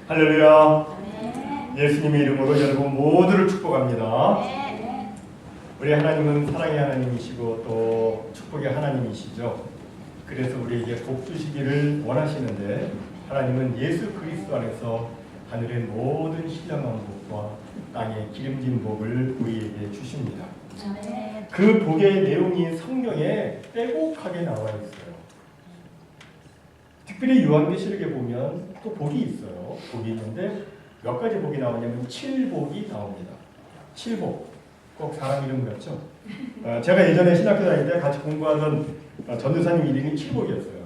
할렐루야. 예수님의 이름으로 여러분 모두를 축복합니다. 우리 하나님은 사랑의 하나님이시고 또 축복의 하나님이시죠. 그래서 우리에게 복 주시기를 원하시는데 하나님은 예수 그리스도 안에서 하늘의 모든 신령한 복과 땅의 기름진 복을 우리에게 주십니다. 그 복의 내용이 성경에 빼곡하게 나와 있어요. 특별히 요한계시록에 보면 또 복이 있어요. 복이 있는데 몇 가지 복이 나오냐면 7복이 나옵니다. 7복. 꼭 사람 이름 같죠? 제가 예전에 신학교 다닐 때 같이 공부하던 전도사님 이름이 7복이었어요.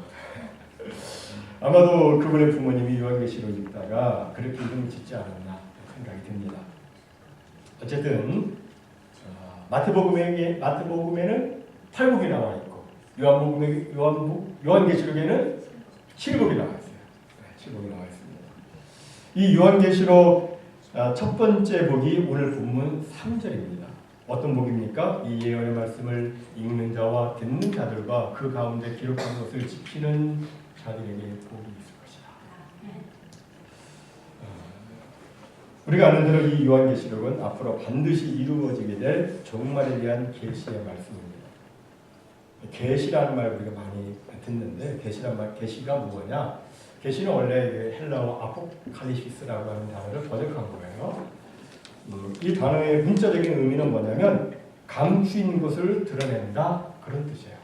아마도 그분의 부모님이 요한계시록 읽다가 그렇게 이름을 짓지 않았나 생각이 듭니다. 어쨌든 마태복음에는 8복이 나와 있고 요한계시록에는 7복이 나와 있어요. 7복이 나와 있습니다. 이 요한계시록 첫 번째 복이 오늘 본문 3절입니다. 어떤 복입니까? 이 예언의 말씀을 읽는 자와 듣는 자들과 그 가운데 기록한 것을 지키는 자들에게 복이 있을 것이다. 우리가 아는 대로 이 요한계시록은 앞으로 반드시 이루어지게 될 종말에 대한 계시의 말씀입니다. 계시라는 말 우리가 많이 듣는데 계시가 뭐냐? 계시는 원래 헬라어 아포칼리시스라고 하는 단어를 번역한 거예요. 이 단어의 문자적인 의미는 뭐냐면 감추인 것을 드러낸다 그런 뜻이에요.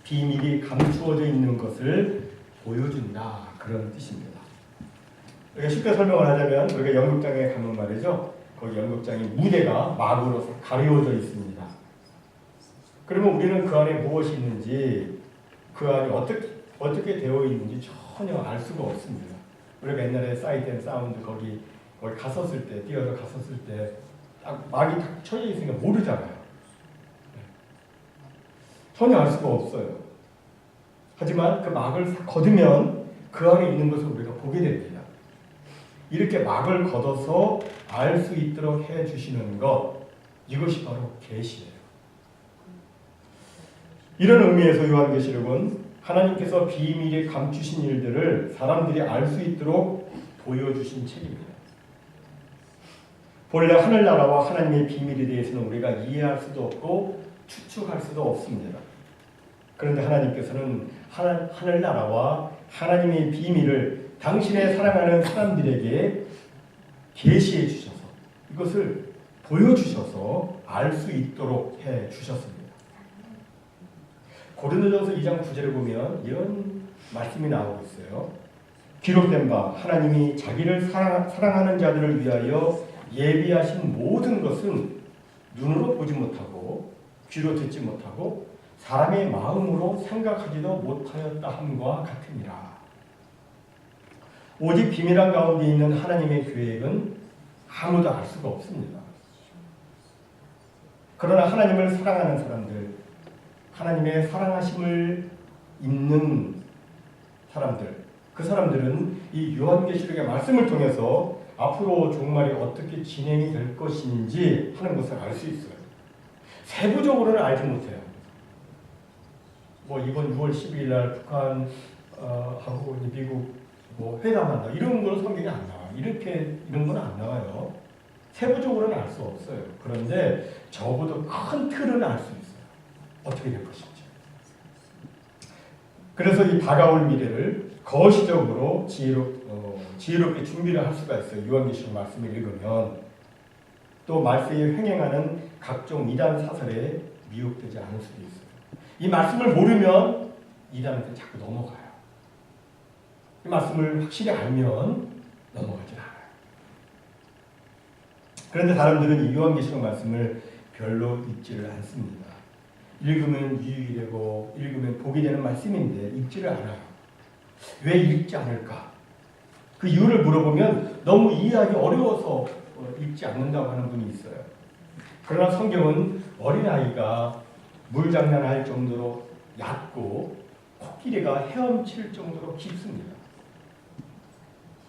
비밀이 감추어져 있는 것을 보여준다 그런 뜻입니다. 쉽게 설명을 하자면 우리가 연극장에 가면 말이죠. 거기 연극장이 무대가 막으로 가려져 있습니다. 그러면 우리는 그 안에 무엇이 있는지 그 안이 어떻게 되어 있는지 전혀 알 수가 없습니다. 우리가 옛날에 사이트 앤 사운드 거기 갔었을 때 뛰어서 갔었을 때 딱 막이 딱 쳐져 있으니까 모르잖아요. 전혀 알 수가 없어요. 하지만 그 막을 걷으면 그 안에 있는 것을 우리가 보게 됩니다. 이렇게 막을 걷어서 알 수 있도록 해주시는 것, 이것이 바로 계시예요. 이런 의미에서 요한계시록은 하나님께서 비밀에 감추신 일들을 사람들이 알 수 있도록 보여주신 책입니다. 본래 하늘나라와 하나님의 비밀에 대해서는 우리가 이해할 수도 없고 추측할 수도 없습니다. 그런데 하나님께서는 하늘나라와 하나님의 비밀을 당신의 사랑하는 사람들에게 계시해 주셔서 이것을 보여주셔서 알 수 있도록 해 주셨습니다. 고린도전서 2장 9절에 보면 이런 말씀이 나오고 있어요. 기록된 바 하나님이 자기를 사랑하는 자들을 위하여 예비하신 모든 것은 눈으로 보지 못하고 귀로 듣지 못하고 사람의 마음으로 생각하지도 못하였다 함과 같으니라. 오직 비밀한 가운데 있는 하나님의 계획은 아무도 알 수가 없습니다. 그러나 하나님을 사랑하는 사람들, 하나님의 사랑하심을 입는 사람들, 그 사람들은 이 요한계시록의 말씀을 통해서 앞으로 종말이 어떻게 진행이 될 것인지 하는 것을 알 수 있어요. 세부적으로는 알지 못해요. 이번 6월 12일 날 북한하고 미국 회담한다 이런 건 성경에 안 나와요. 이런 건 안 나와요. 세부적으로는 알 수 없어요. 그런데 적어도 큰 틀은 알 수 있어요. 어떻게 될 것인지. 그래서 이 다가올 미래를 거시적으로 지혜롭게 준비를 할 수가 있어요. 요한계시록 말씀을 읽으면 또 말씀에 횡행하는 각종 이단 사설에 미혹되지 않을 수도 있어요. 이 말씀을 모르면 이단한테 자꾸 넘어가요. 이 말씀을 확실히 알면 넘어가지 않아요. 그런데 사람들은 이 요한계시록 말씀을 별로 읽지를 않습니다. 읽으면 유익이 되고 읽으면 복이 되는 말씀인데 읽지를 않아요. 왜 읽지 않을까? 그 이유를 물어보면 너무 이해하기 어려워서 읽지 않는다고 하는 분이 있어요. 그러나 성경은 어린아이가 물장난할 정도로 얕고 코끼리가 헤엄칠 정도로 깊습니다.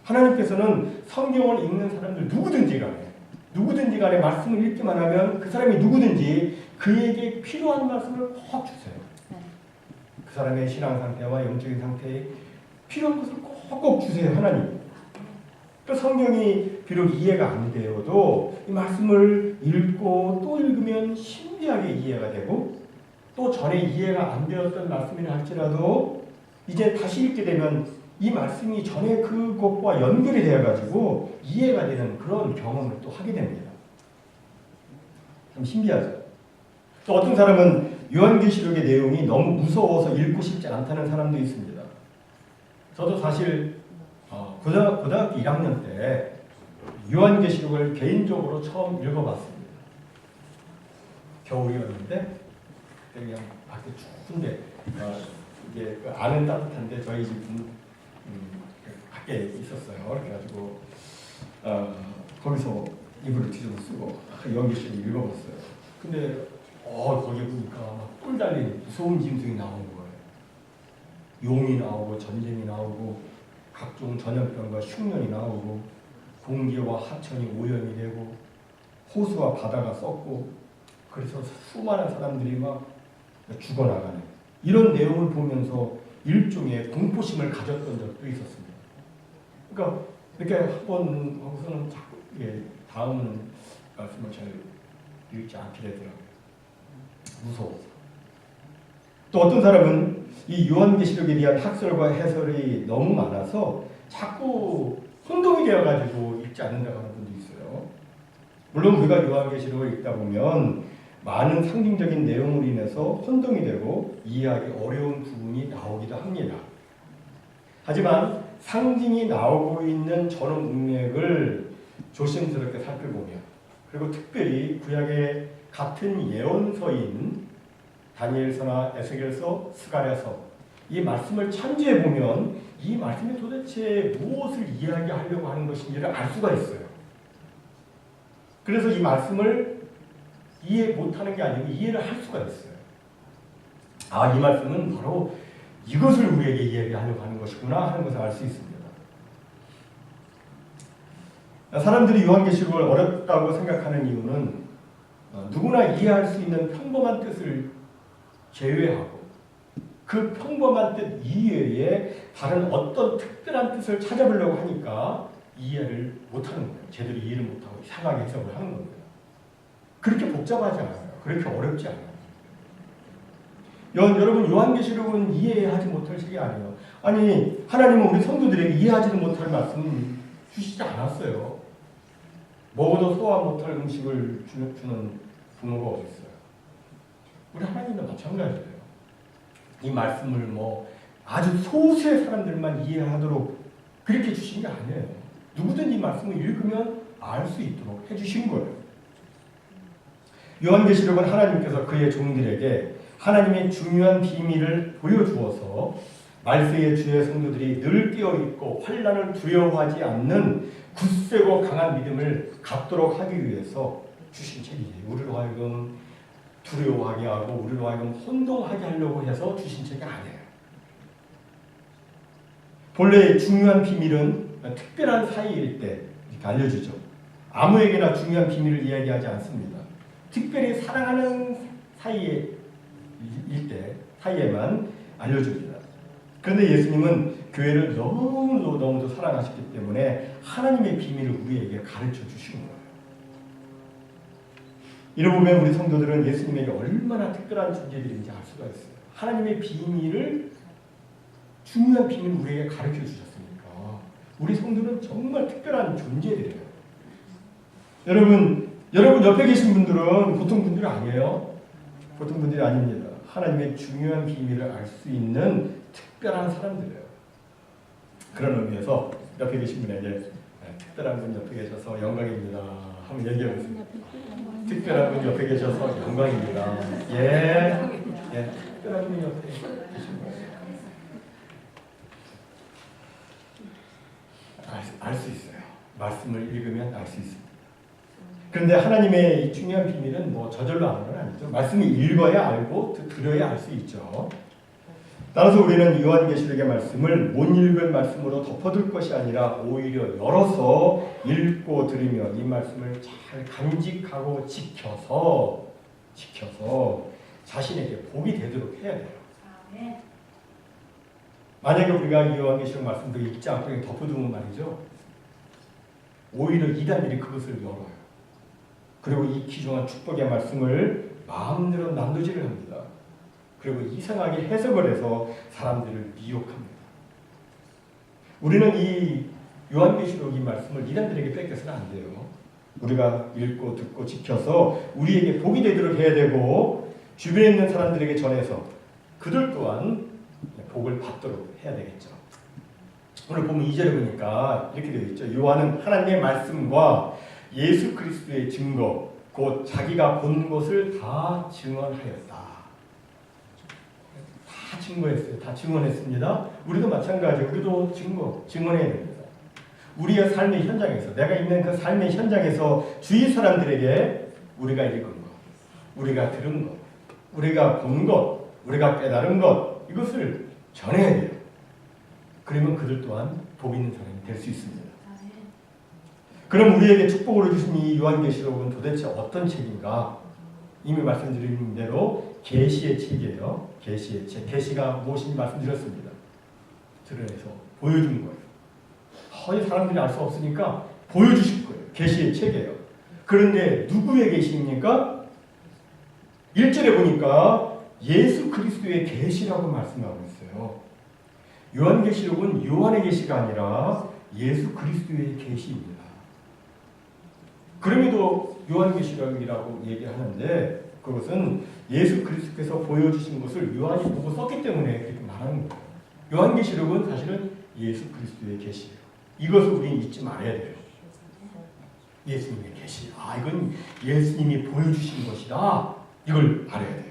하나님께서는 성경을 읽는 사람들 누구든지 간에 말씀을 읽기만 하면 그 사람이 누구든지 그에게 필요한 말씀을 꼭 주세요. 그 사람의 신앙 상태와 영적인 상태에 필요한 것을 꼭꼭 주세요. 하나님. 그 성경이 비록 이해가 안 되어도 이 말씀을 읽고 또 읽으면 신비하게 이해가 되고 또 전에 이해가 안 되었던 말씀이라 할지라도 이제 다시 읽게 되면 이 말씀이 전에 그것과 연결이 되어가지고 이해가 되는 그런 경험을 또 하게 됩니다. 참 신기하죠. 또 어떤 사람은 요한계시록의 내용이 너무 무서워서 읽고 싶지 않다는 사람도 있습니다. 저도 사실 고등학교 1학년 때 요한계시록을 개인적으로 처음 읽어봤습니다. 겨울이었는데 그냥 밖에 추운데 이게 안은 따뜻한데 저희 집은 밖에 있었어요. 그래가지고 거기서 이불을 뒤집어 쓰고 요한계시록 읽어봤어요. 근데 거기 보니까 막 뿔 달린 무서운 짐승이 나오는 거예요. 용이 나오고 전쟁이 나오고 각종 전염병과 흉년이 나오고 공기와 하천이 오염이 되고 호수와 바다가 썩고 그래서 수많은 사람들이 막 죽어나가는 이런 내용을 보면서 일종의 공포심을 가졌던 적도 있었습니다. 그러니까 이렇게 한번 하고서는 자꾸 다음은 말씀을 잘 읽지 않게 되더라고요. 무서워서. 또 어떤 사람은 이 요한계시록에 대한 학설과 해설이 너무 많아서 자꾸 혼동이 되어가지고 읽지 않는다고 하는 분도 있어요. 물론 우리가 요한계시록을 읽다 보면 많은 상징적인 내용으로 인해서 혼동이 되고 이해하기 어려운 부분이 나오기도 합니다. 하지만 상징이 나오고 있는 전원 문맥을 조심스럽게 살펴보면 그리고 특별히 구약의 같은 예언서인 다니엘서나 에스겔서, 스가랴서 이 말씀을 참조해 보면 이 말씀이 도대체 무엇을 이야기하려고 하는 것인지를 알 수가 있어요. 그래서 이 말씀을 이해 못하는 게 아니고 이해를 할 수가 있어요. 이 말씀은 바로 이것을 우리에게 이야기하려고 하는 것이구나 하는 것을 알 수 있습니다. 사람들이 요한계시록을 어렵다고 생각하는 이유는 누구나 이해할 수 있는 평범한 뜻을 제외하고 그 평범한 뜻 이외에 다른 어떤 특별한 뜻을 찾아보려고 하니까 이해를 못하는 거예요. 제대로 이해를 못하고 이상하게 해석을 하는 겁니다. 그렇게 복잡하지 않아요. 그렇게 어렵지 않아요. 여러분 요한계시록은 이해하지 못할 책이 아니에요. 아니 하나님은 우리 성도들에게 이해하지도 못할 말씀 주시지 않았어요. 먹어도 소화 못할 음식을 주는 부모가 어디 있어요. 우리 하나님도 마찬가지예요. 이 말씀을 아주 소수의 사람들만 이해하도록 그렇게 주신 게 아니에요. 누구든 이 말씀을 읽으면 알 수 있도록 해주신 거예요. 요한계시록은 하나님께서 그의 종들에게 하나님의 중요한 비밀을 보여주어서 말세의 주의 성도들이 늘 깨어있고 환난을 두려워하지 않는 굳세고 강한 믿음을 갖도록 하기 위해서 주신 책이에요. 우리로 하여금 두려워하게 하고 우리로 하여금 혼동하게 하려고 해서 주신 책이 아니에요. 본래 중요한 비밀은 특별한 사이일 때 이렇게 알려주죠. 아무에게나 중요한 비밀을 이야기하지 않습니다. 특별히 사랑하는 사이일 때 사이에만 알려줍니다. 그런데 예수님은 교회를 너무도 사랑하셨기 때문에 하나님의 비밀을 우리에게 가르쳐 주신 거예요. 이를 보면 우리 성도들은 예수님에게 얼마나 특별한 존재들인지 알 수가 있어요. 하나님의 비밀을 중요한 비밀을 우리에게 가르쳐 주셨으니까 우리 성도는 정말 특별한 존재들이에요. 여러분 옆에 계신 분들은 보통 분들이 아니에요. 보통 분들이 아닙니다. 하나님의 중요한 비밀을 알 수 있는 특별한 사람들이에요. 그런 의미에서 옆에 계신 분에게 특별한 분 옆에 계셔서 영광입니다. 한번 얘기해 보세요. 특별한 분 옆에 계셔서 영광입니다. 예. 특별한 분 옆에 계신 거예요. 알 수 있어요. 말씀을 읽으면 알 수 있습니다. 그런데 하나님의 이 중요한 비밀은 저절로 아는 건 아니죠. 말씀이 읽어야 알고 들어야 알 수 있죠. 따라서 우리는 요한계시록의 말씀을 못 읽은 말씀으로 덮어둘 것이 아니라 오히려 열어서 읽고 들으며 이 말씀을 잘 간직하고 지켜서 자신에게 복이 되도록 해야 돼요. 만약에 우리가 이 요한계시록 말씀도 읽지 않고 덮어두면 말이죠. 오히려 이단들이 그것을 열어요. 그리고 이 귀중한 축복의 말씀을 마음대로 난도질을 합니다. 그리고 이상하게 해석을 해서 사람들을 미혹합니다. 우리는 이 요한계시록 이 말씀을 이단들에게 뺏겨서는 안 돼요. 우리가 읽고 듣고 지켜서 우리에게 복이 되도록 해야 되고 주변에 있는 사람들에게 전해서 그들 또한 복을 받도록 해야 되겠죠. 오늘 보면 2절에 보니까 이렇게 되어 있죠. 요한은 하나님의 말씀과 예수 그리스도의 증거 곧 자기가 본 것을 다 증언하였다. 다 증거했어요. 다 증언했습니다. 우리도 마찬가지예요. 우리도 증언해야 됩니다. 우리의 삶의 현장에서 내가 있는 그 삶의 현장에서 주위 사람들에게 우리가 읽은 것, 우리가 들은 것, 우리가 본 것, 우리가 깨달은 것 이것을 전해야 돼요. 그러면 그들 또한 복 있는 사람이 될 수 있습니다. 그럼 우리에게 축복으로 주신 이 요한계시록은 도대체 어떤 책인가? 이미 말씀드린 대로 계시의 책이에요. 계시의 책. 계시가 무엇인지 말씀드렸습니다. 드러내서 보여준 거예요. 거의 사람들이 알 수 없으니까 보여주실 거예요. 계시의 책이에요. 그런데 누구의 계시입니까? 1절에 보니까 예수 그리스도의 계시라고 말씀하고 있어요. 요한계시록은 요한의 계시가 아니라 예수 그리스도의 계시입니다. 그럼에도 요한계시록이라고 얘기하는데 그것은 예수 그리스도께서 보여주신 것을 요한이 보고 썼기 때문에 그렇게 말하는 거예요. 요한계시록은 사실은 예수 그리스도의 계시예요. 이것을 우리는 잊지 말아야 돼요. 예수님의 계시. 이건 예수님이 보여주신 것이다. 이걸 알아야 돼요.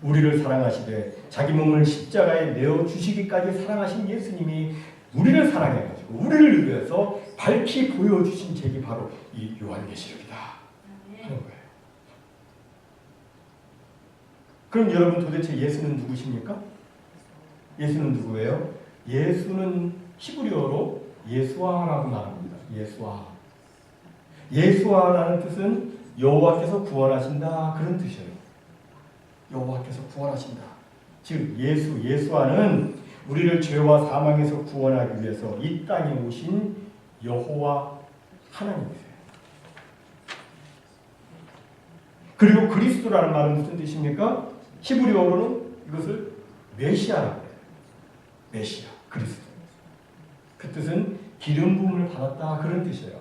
우리를 사랑하시되 자기 몸을 십자가에 내어주시기까지 사랑하신 예수님이 우리를 사랑해가지고 우리를 위해서 밝히 보여주신 책이 바로 이 요한계시록이다 하는 거예요. 그럼 여러분 도대체 예수는 누구십니까? 예수는 누구예요? 예수는 히브리어로 예수아라고 말합니다. 예수아. 예수아라는 뜻은 여호와께서 구원하신다 그런 뜻이에요. 여호와께서 구원하신다. 즉 예수아는 우리를 죄와 사망에서 구원하기 위해서 이 땅에 오신 여호와 하나님이세요. 그리고 그리스도라는 말은 무슨 뜻입니까? 히브리어로는 이것을 메시아라고 해요. 메시아, 그리스도. 그 뜻은 기름 부음을 받았다 그런 뜻이에요.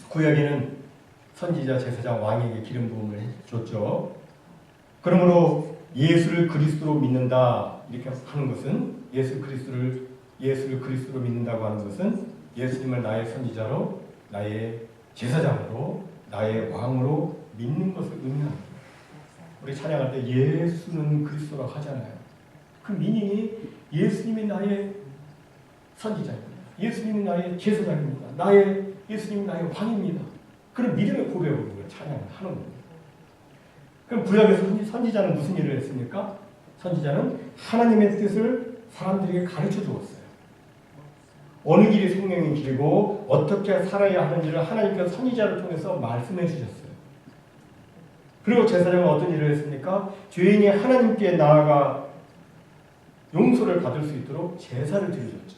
구약에는 선지자, 제사장, 왕에게 기름 부음을 줬죠. 그러므로 예수를 그리스도로 믿는다 이렇게 하는 것은 예수를 그리스도로 믿는다고 하는 것은 예수님을 나의 선지자로, 나의 제사장으로, 나의 왕으로 믿는 것을 의미합니다. 우리 찬양할 때 예수는 그리스도라고 하잖아요. 그 미닝이 예수님이 나의 선지자입니다. 예수님이 나의 제사장입니다. 예수님이 나의 왕입니다. 그런 믿음의 고백으로 찬양을 하는 겁니다. 그럼 구약에서 선지자는 무슨 일을 했습니까? 선지자는 하나님의 뜻을 사람들에게 가르쳐 주었어요. 어느 길이 생명의 길이고 어떻게 살아야 하는지를 하나님께서 선지자를 통해서 말씀해 주셨어요. 그리고 제사장은 어떤 일을 했습니까? 죄인이 하나님께 나아가 용서를 받을 수 있도록 제사를 드려줬죠.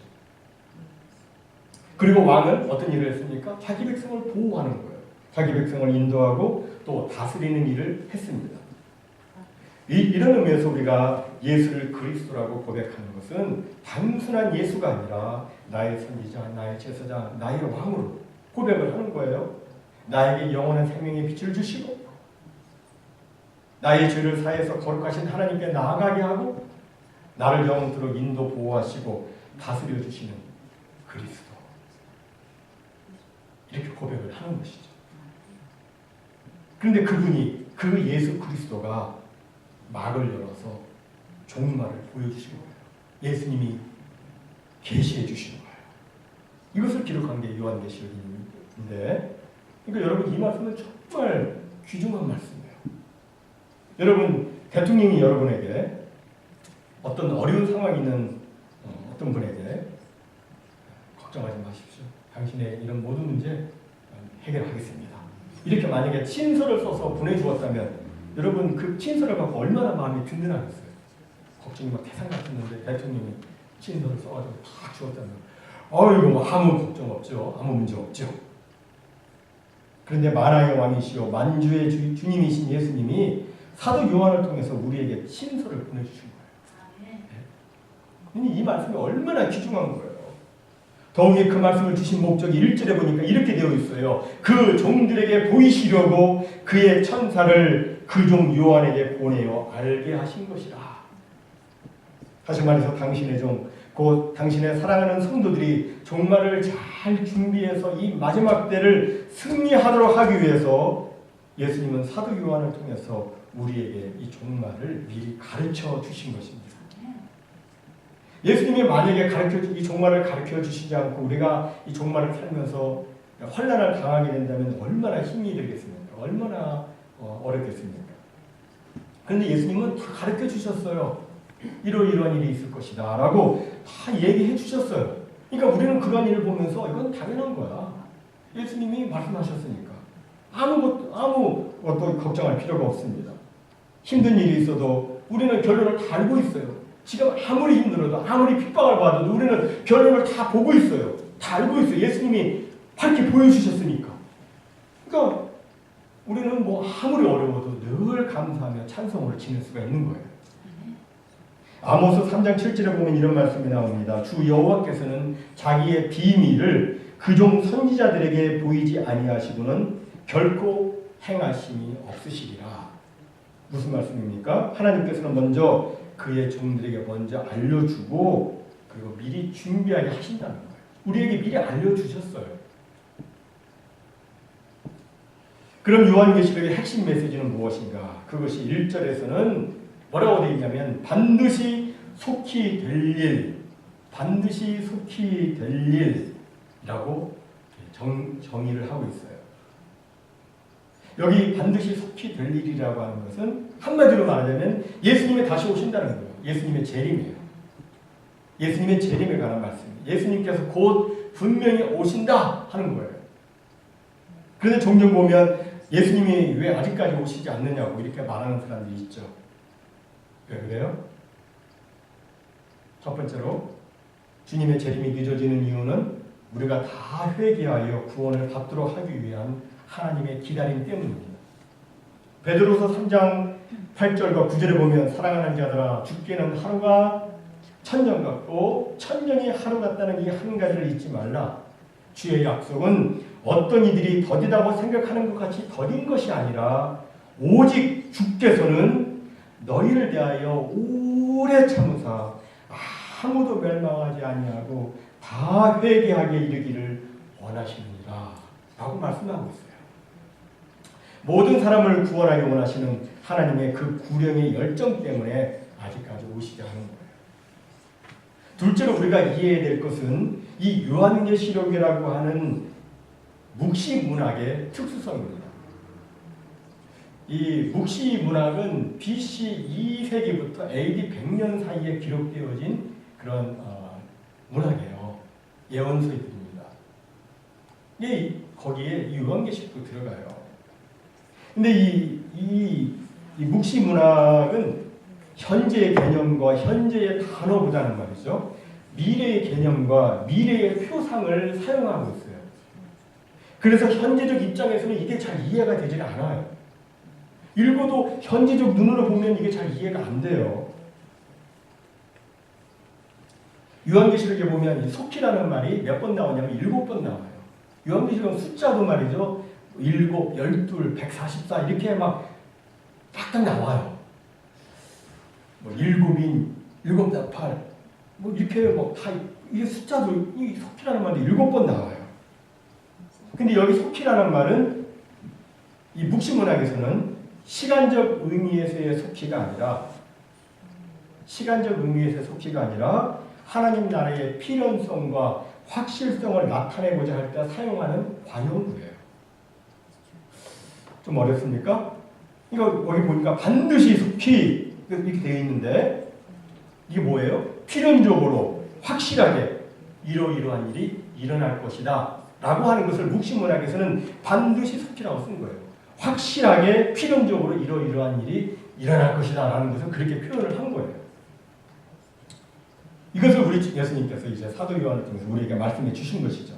그리고 왕은 어떤 일을 했습니까? 자기 백성을 보호하는 거예요. 자기 백성을 인도하고 또 다스리는 일을 했습니다. 이런 의미에서 우리가 예수를 그리스도라고 고백하는 것은 단순한 예수가 아니라 나의 선지자, 나의 제사장, 나의 왕으로 고백을 하는 거예요. 나에게 영원한 생명의 빛을 주시고 나의 죄를 사해서 거룩하신 하나님께 나아가게 하고 나를 영원토록 인도 보호하시고 다스려 주시는 그리스도. 이렇게 고백을 하는 것이죠. 그런데 그 예수 그리스도가 막을 열어서 종말을 보여주신 거예요. 예수님이 계시해 주신 거예요. 이것을 기록한 게 요한계시록인데, 그러니까 여러분 이 말씀은 정말 귀중한 말씀이에요. 여러분 대통령이 여러분에게 어떤 어려운 상황이 있는 어떤 분에게 걱정하지 마십시오. 당신의 이런 모든 문제 해결하겠습니다. 이렇게 만약에 친서를 써서 보내주었다면 여러분 그 친서를 갖고 얼마나 마음이 든든하겠어요. 걱정이 막 태산 같았는데 대통령이 친서를 써가지고 다 주었다면 뭐 아무 걱정 없죠. 아무 문제 없죠. 그런데 만왕의 왕이시오 만주의 주님이신 예수님이 사도 요한을 통해서 우리에게 친서를 보내주신 거예요. 네. 이 말씀이 얼마나 귀중한 거예요. 더욱이 그 말씀을 주신 목적이 1절에 보니까 이렇게 되어 있어요. 그 종들에게 보이시려고 그의 천사를 그 종 요한에게 보내어 알게 하신 것이라. 다시 말해서 당신의 종, 곧 당신의 사랑하는 성도들이 종말을 잘 준비해서 이 마지막 때를 승리하도록 하기 위해서 예수님은 사도 요한을 통해서 우리에게 이 종말을 미리 가르쳐 주신 것입니다. 예수님이 만약에 이 종말을 가르쳐 주시지 않고 우리가 이 종말을 살면서 환난을 당하게 된다면 얼마나 힘이 들겠습니까? 얼마나 어렵겠습니까? 그런데 예수님은 다 가르쳐 주셨어요. 이러이러한 일이 있을 것이다 라고 다 얘기해 주셨어요. 그러니까 우리는 그런 일을 보면서 이건 당연한 거야. 예수님이 말씀하셨으니까 아무것도 걱정할 필요가 없습니다. 힘든 일이 있어도 우리는 결론을 다 알고 있어요. 지금 아무리 힘들어도 아무리 핍박을 받아도 우리는 결론을 다 보고 있어요. 다 알고 있어요. 예수님이 밝게 보여주셨으니까. 그러니까 우리는 뭐 아무리 어려워도 늘 감사하며 찬송으로 지낼 수가 있는 거예요. 아모스 3장 7절에 보면 이런 말씀이 나옵니다. 주 여호와께서는 자기의 비밀을 그 종 선지자들에게 보이지 아니하시고는 결코 행하심이 없으시리라. 무슨 말씀입니까? 하나님께서는 먼저 그의 종들에게 먼저 알려주고 그리고 미리 준비하게 하신다는 거예요. 우리에게 미리 알려주셨어요. 그럼 요한계시록의 핵심 메시지는 무엇인가? 그것이 1절에서는 뭐라고 되어 있냐면 반드시 속히 될 일, 반드시 속히 될 일이라고 정의를 하고 있어요. 여기 반드시 속히 될 일이라고 하는 것은 한마디로 말하자면 예수님이 다시 오신다는 거예요. 예수님의 재림이에요. 예수님의 재림에 관한 말씀이에요. 예수님께서 곧 분명히 오신다 하는 거예요. 그런데 종종 보면 예수님이 왜 아직까지 오시지 않느냐고 이렇게 말하는 사람들이 있죠. 왜 그래요? 첫 번째로 주님의 재림이 늦어지는 이유는 우리가 다 회개하여 구원을 받도록 하기 위한 하나님의 기다림 때문입니다. 베드로서 3장 8절과 9절에 보면 사랑하는 자들아 죽게는 하루가 천년 같고 천년이 하루 같다는 이 한 가지를 잊지 말라. 주의 약속은 어떤 이들이 더디다고 생각하는 것 같이 더딘 것이 아니라 오직 주께서는 너희를 대하여 오래 참으사 아무도 멸망하지 아니하고 다 회개하게 이르기를 원하시느니라 라고 말씀하고 있어요. 모든 사람을 구원하기 원하시는 하나님의 그 구령의 열정 때문에 아직까지 오시지 않은 거예요. 둘째로 우리가 이해해야 될 것은 이 요한계시록이라고 하는 묵시문학의 특수성입니다. 이 묵시문학은 BC 2세기부터 AD 100년 사이에 기록되어진 그런 문학이에요. 예언서들입니다. 거기에 요한계시록도 들어가요. 근데 이 묵시문학은 현재의 개념과 현재의 단어보다는 말이죠. 미래의 개념과 미래의 표상을 사용하고 있어요. 그래서 현재적 입장에서는 이게 잘 이해가 되질 않아요. 읽어도 현재적 눈으로 보면 이게 잘 이해가 안 돼요. 요한계시록에 보면 이 속히라는 말이 몇 번 나오냐면 7번 나와요. 요한계시록은 숫자도 말이죠. 7, 12, 144 이렇게 막 딱딱 나와요. 뭐 7인, 7, 8, 뭐 이렇게 뭐 다 이게 숫자도 이 속히라는 말이 7번 나와요. 근데 여기 속히라는 말은 이 묵시문학에서는 시간적 의미에서의 속히가 아니라 하나님 나라의 필연성과 확실성을 나타내고자 할 때 사용하는 관용구예요. 좀 어렵습니까? 이거 여기 보니까 반드시 속히 이렇게 되어 있는데 이게 뭐예요? 필연적으로 확실하게 이러이러한 일이 일어날 것이다 라고 하는 것을 묵시문학에서는 반드시 속히라고 쓴 거예요. 확실하게 필연적으로 이러이러한 일이 일어날 것이다 라는 것을 그렇게 표현을 한 거예요. 이것을 우리 예수님께서 이제 사도 요한을 통해서 우리에게 말씀해 주신 것이죠.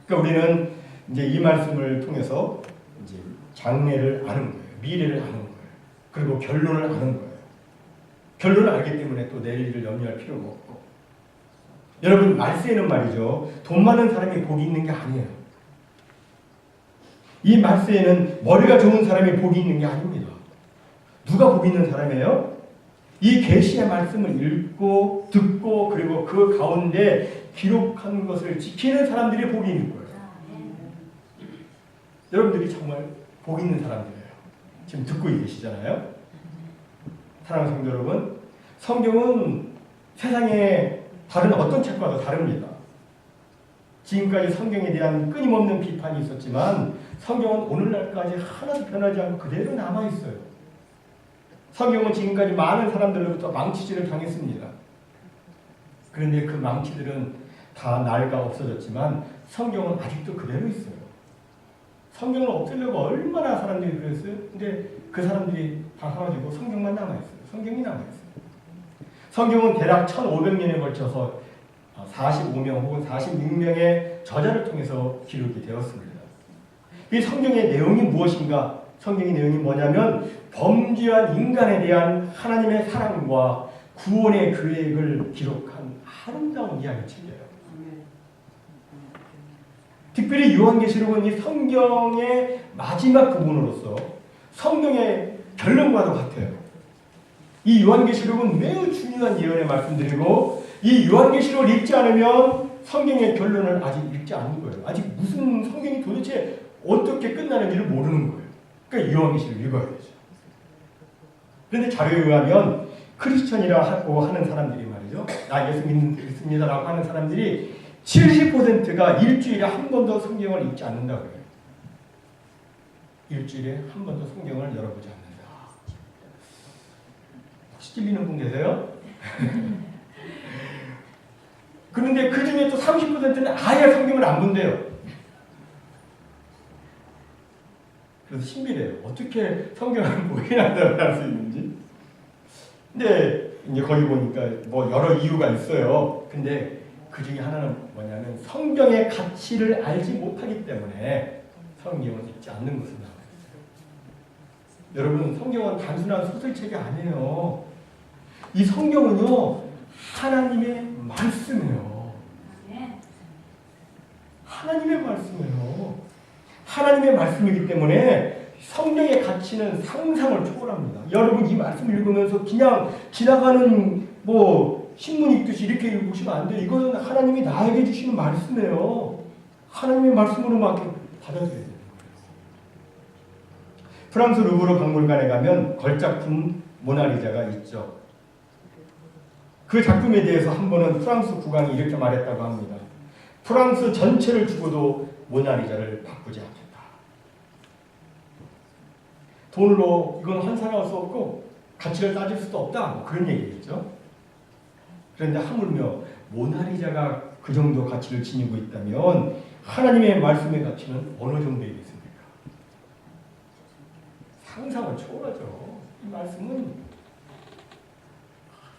그러니까 우리는 이제 이 말씀을 통해서 이제 장래를 아는 거예요. 미래를 아는 거예요. 그리고 결론을 아는 거예요. 결론을 알기 때문에 또 내일을 염려할 필요가 없고. 여러분 말세에는 말이죠. 돈 많은 사람이 복이 있는 게 아니에요. 이 말세에는 머리가 좋은 사람이 복이 있는 게 아닙니다. 누가 복이 있는 사람이에요? 이 계시의 말씀을 읽고 듣고 그리고 그 가운데 기록한 것을 지키는 사람들이 복이 있는 거예요. 여러분들이 정말 복 있는 사람들이에요. 지금 듣고 계시잖아요. 사랑하는 성도 여러분, 성경은 세상의 다른 어떤 책과도 다릅니다. 지금까지 성경에 대한 끊임없는 비판이 있었지만 성경은 오늘날까지 하나도 변하지 않고 그대로 남아있어요. 성경은 지금까지 많은 사람들로부터 망치질을 당했습니다. 그런데 그 망치들은 다 낡아 없어졌지만 성경은 아직도 그대로 있어요. 성경을 없애려고 얼마나 사람들이 그랬어요. 근데 그 사람들이 다 사라지고 성경만 남아있어요. 성경이 남아있어요. 성경은 대략 1500년에 걸쳐서 45명 혹은 46명의 저자를 통해서 기록이 되었습니다. 이 성경의 내용이 무엇인가? 성경의 내용이 뭐냐면 범죄한 인간에 대한 하나님의 사랑과 구원의 계획을 기록한 아름다운 이야기책이에요. 특별히 요한계시록은 이 성경의 마지막 부분으로서 성경의 결론과도 같아요. 이 요한계시록은 매우 중요한 예언의 말씀드리고 이 요한계시록을 읽지 않으면 성경의 결론을 아직 읽지 않은 거예요. 아직 무슨 성경이 도대체 어떻게 끝나는지를 모르는 거예요. 그러니까 요한계시록을 읽어야 되죠. 그런데 자료에 의하면 크리스천이라고 하는 사람들이 말이죠. 나 예수 믿습니다라고 하는 사람들이 70%가 일주일에 한 번도 성경을 읽지 않는다고 해요. 일주일에 한 번도 성경을 열어보지 않는다. 혹시 찔리는 분 계세요? 그런데 그 중에 또 30%는 아예 성경을 안 본대요. 그래서 신비해요. 어떻게 성경을 보이나다고 할 수 있는지. 근데 이제 거기 보니까 뭐 여러 이유가 있어요. 근데 그 중에 하나는 뭐냐면 성경의 가치를 알지 못하기 때문에 성경을 읽지 않는 것을 나와요. 여러분 성경은 단순한 소설책이 아니에요. 이 성경은요 하나님의 말씀이에요. 하나님의 말씀이에요. 하나님의 말씀이기 때문에 성경의 가치는 상상을 초월합니다. 여러분 이 말씀을 읽으면서 그냥 지나가는 뭐 신문 읽듯이 이렇게 읽으시면 안 돼요. 이거는 하나님이 나에게 주시는 말씀이에요. 하나님의 말씀으로만 받아들여야 되는 거예요. 프랑스 루브르 박물관에 가면 걸작품 모나리자가 있죠. 그 작품에 대해서 한 번은 프랑스 국왕이 이렇게 말했다고 합니다. 프랑스 전체를 주고도 모나리자를 바꾸지 않겠다. 돈으로 이건 환산할 수 없고 가치를 따질 수도 없다. 뭐 그런 얘기겠죠. 그런데 하물며 모나리자가 그 정도 가치를 지니고 있다면 하나님의 말씀의 가치는 어느 정도이겠습니까? 상상을 초월하죠. 이 말씀은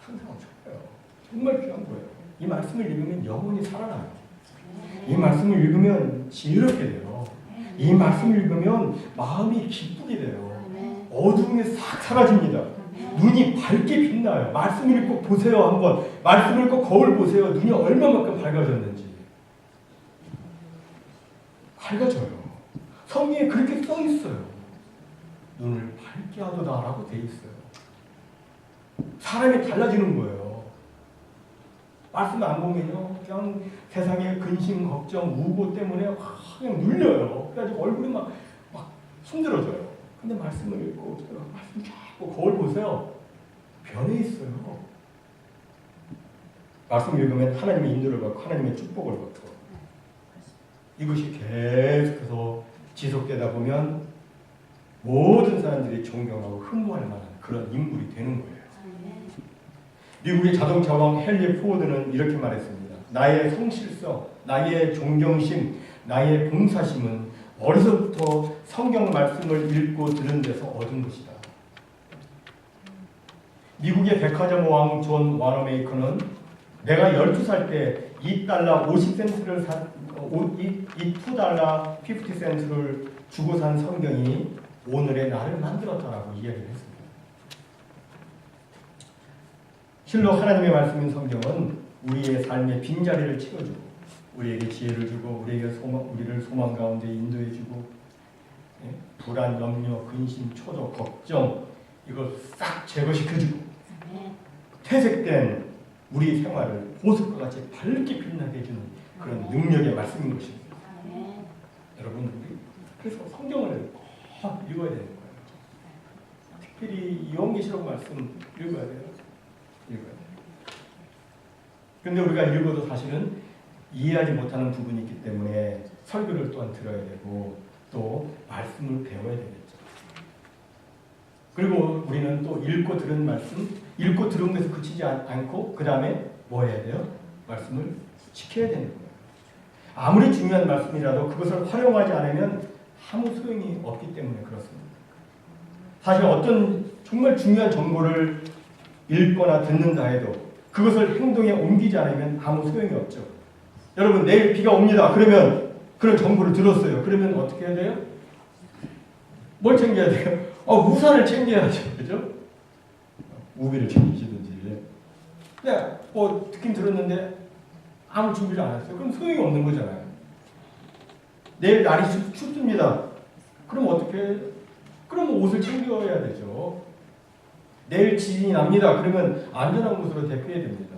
상상을 초월해요. 정말 귀한 거예요. 이 말씀을 읽으면 영혼이 살아나요. 이 말씀을 읽으면 지혜롭게 돼요. 이 말씀을 읽으면 마음이 기쁘게 돼요. 어둠이 싹 사라집니다. 눈이 밝게 빛나요. 말씀을 읽고 보세요. 한번 말씀을 읽고 거울 보세요. 눈이 얼마만큼 밝아졌는지. 밝아져요. 성경에 그렇게 써 있어요. 눈을 밝게 하도다라고 돼 있어요. 사람이 달라지는 거예요. 말씀 안 보면요, 그냥 세상의 근심, 걱정, 우고 때문에 그냥 눌려요. 그래가지고 얼굴이 막 힘들어져요. 근데 말씀을 읽고 말씀 자꾸 거울 보세요. 변해 있어요. 말씀 읽으면 하나님의 인도를 받고 하나님의 축복을 받고 이것이 계속해서 지속되다 보면 모든 사람들이 존경하고 흠모할 만한 그런 인물이 되는 거예요. 미국의 자동차 왕 헨리 포드는 이렇게 말했습니다. 나의 성실성, 나의 존경심, 나의 봉사심은 어려서부터 성경 말씀을 읽고 들은 데서 얻은 것이다. 미국의 백화점 왕 존 와너메이커는 내가 12살 때 $2.50를 이 $2 50센트를 주고 산 성경이 오늘의 나를 만들었다라고 이야기를 했습니다. 실로 하나님의 말씀인 성경은 우리의 삶의 빈자리를 채워주고 우리에게 지혜를 주고 우리를 소망 가운데 인도해주고 불안, 염려, 근심, 초조, 걱정 이걸 싹 제거시켜주고 퇴색된 우리 생활을 보석과 같이 밝게 빛나게 해주는 그런 능력의 말씀인 것입니다. 여러분 그래서 성경을 꼭 읽어야 되는 거예요. 특별히 요한계시록 말씀 읽어야 돼요. 그런데 우리가 읽어도 사실은 이해하지 못하는 부분이 있기 때문에 설교를 또한 들어야 되고 또 말씀을 배워야 되겠죠. 그리고 우리는 또 읽고 들은 말씀, 읽고 들은 것에서 그치지 않고 그 다음에 뭐 해야 돼요? 말씀을 지켜야 되는 거예요. 아무리 중요한 말씀이라도 그것을 활용하지 않으면 아무 소용이 없기 때문에 그렇습니다. 사실 어떤 정말 중요한 정보를 읽거나 듣는다 해도 그것을 행동에 옮기지 않으면 아무 소용이 없죠. 여러분 내일 비가 옵니다. 그러면 그런 정보를 들었어요. 그러면 어떻게 해야 돼요? 뭘 챙겨야 돼요? 우산을 챙겨야죠. 그죠? 우비를 챙기시든지. 근데 듣긴 들었는데 아무 준비를 안 했어요. 그럼 소용이 없는 거잖아요. 내일 날이 춥습니다. 그럼 어떻게 해요? 그럼 옷을 챙겨야 되죠. 내일 지진이 납니다. 그러면 안전한 곳으로 대피해야 됩니다.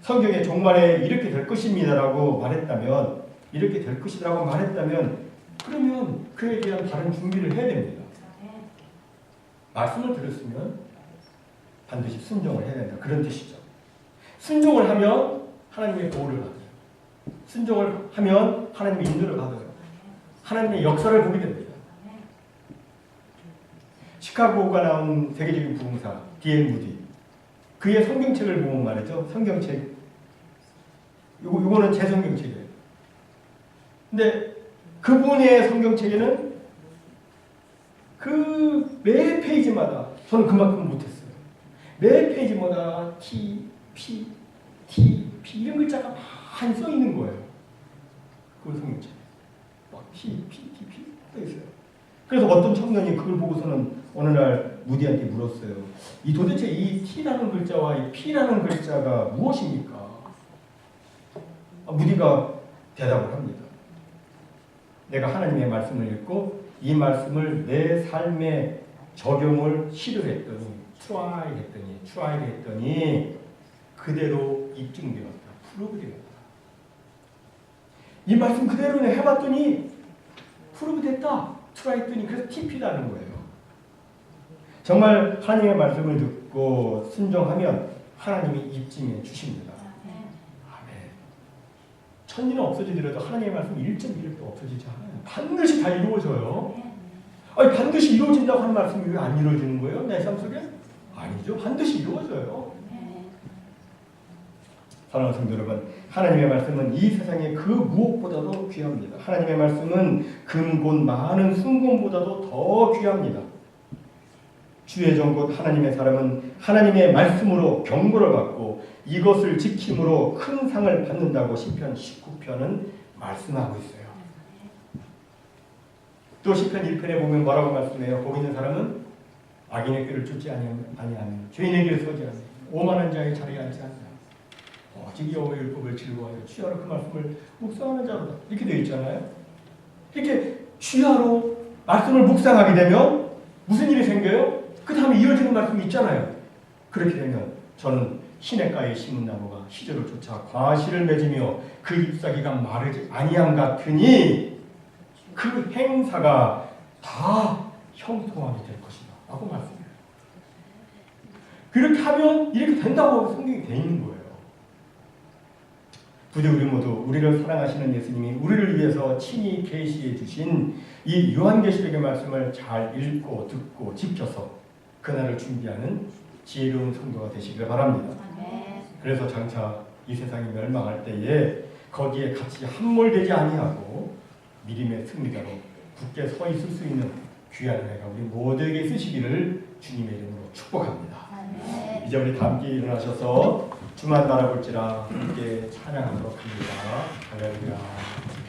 성경에 종말에 이렇게 될 것입니다라고 말했다면 이렇게 될 것이라고 말했다면 그러면 그에 대한 다른 준비를 해야 됩니다. 말씀을 들었으면 반드시 순종을 해야 된다. 그런 뜻이죠. 순종을 하면 하나님의 보호를 받아요. 순종을 하면 하나님의 인도를 받아요. 하나님의 역사를 보게 됩니다. 시카고가 나온 세계적인 부흥사 D.L. 무디 그의 성경책을 보면 말이죠. 성경책 요거는 제 성경책이에요. 근데 그분의 성경책에는 그 매 페이지마다 저는 그만큼 못했어요. 매 페이지마다 T, P, T, P 이런 글자가 많이 써 있는 거예요. 그 성경책에 막 P, P, T, P 써 있어요. 그래서 어떤 청년이 그걸 보고서는 어느 날 무디한테 물었어요. 도대체 이 T라는 글자와 이 P라는 글자가 무엇입니까? 무디가 대답을 합니다. 내가 하나님의 말씀을 읽고 이 말씀을 내 삶에 적용을 시도했더니 try 했더니 그대로 입증되었다. 프루브되었다. 이 말씀 그대로 해봤더니 프루브됐다. try 했더니 그래서 TP라는 거예요. 정말 하나님의 말씀을 듣고 순종하면 하나님이 입증해 주십니다. 아멘. 천리는 없어지더라도 하나님의 말씀 1.1도 없어지지 않아요. 반드시 다 이루어져요. 아니 반드시 이루어진다고 하는 말씀이 왜 안 이루어지는 거예요? 내 삶 속에? 아니죠. 반드시 이루어져요. 사랑하는 성도 여러분, 하나님의 말씀은 이 세상의 그 무엇보다도 귀합니다. 하나님의 말씀은 금곤 많은 순금보다도 더 귀합니다. 주의 종곧 하나님의 사람은 하나님의 말씀으로 경고를 받고 이것을 지킴으로 큰 상을 받는다고 시편 19편은 말씀하고 있어요. 또 시편 1편에 보면 뭐라고 말씀해요? 복 있는 사람은 악인의 길을 쫓지 아니하며 죄인의 길을 서지 않으며 오만한 자의 자리에 앉지 않으며 오직 여호와의 율법을 즐거워하여 취하로 그 말씀을 묵상하는 자로다. 이렇게 되어 있잖아요. 이렇게 취하로 말씀을 묵상하게 되면 무슨 일이 생겨요? 그 다음에 이어지는 말씀이 있잖아요. 그렇게 되면 저는 시냇가에 심은 나무가 시절을 쫓아 과실을 맺으며 그 잎사귀가 마르지 아니함 같으니 그 행사가 다 형통하게 될 것이다 라고 말씀해요. 그렇게 하면 이렇게 된다고 성경이 되어 있는 거예요. 부디 우리 모두 우리를 사랑하시는 예수님이 우리를 위해서 친히 계시해 주신 이 요한계시록의 말씀을 잘 읽고 듣고 지켜서 그날을 준비하는 지혜로운 성도가 되시길 바랍니다. 그래서 장차 이 세상이 멸망할 때에 거기에 같이 함몰되지 아니하고 믿음의 승리자로 굳게 서 있을 수 있는 귀한 은혜가 우리 모두에게 있으시기를 주님의 이름으로 축복합니다. 이제 우리 다 함께 일어나셔서 주만 바라볼지라 함께 찬양하도록 합니다. 할렐루야.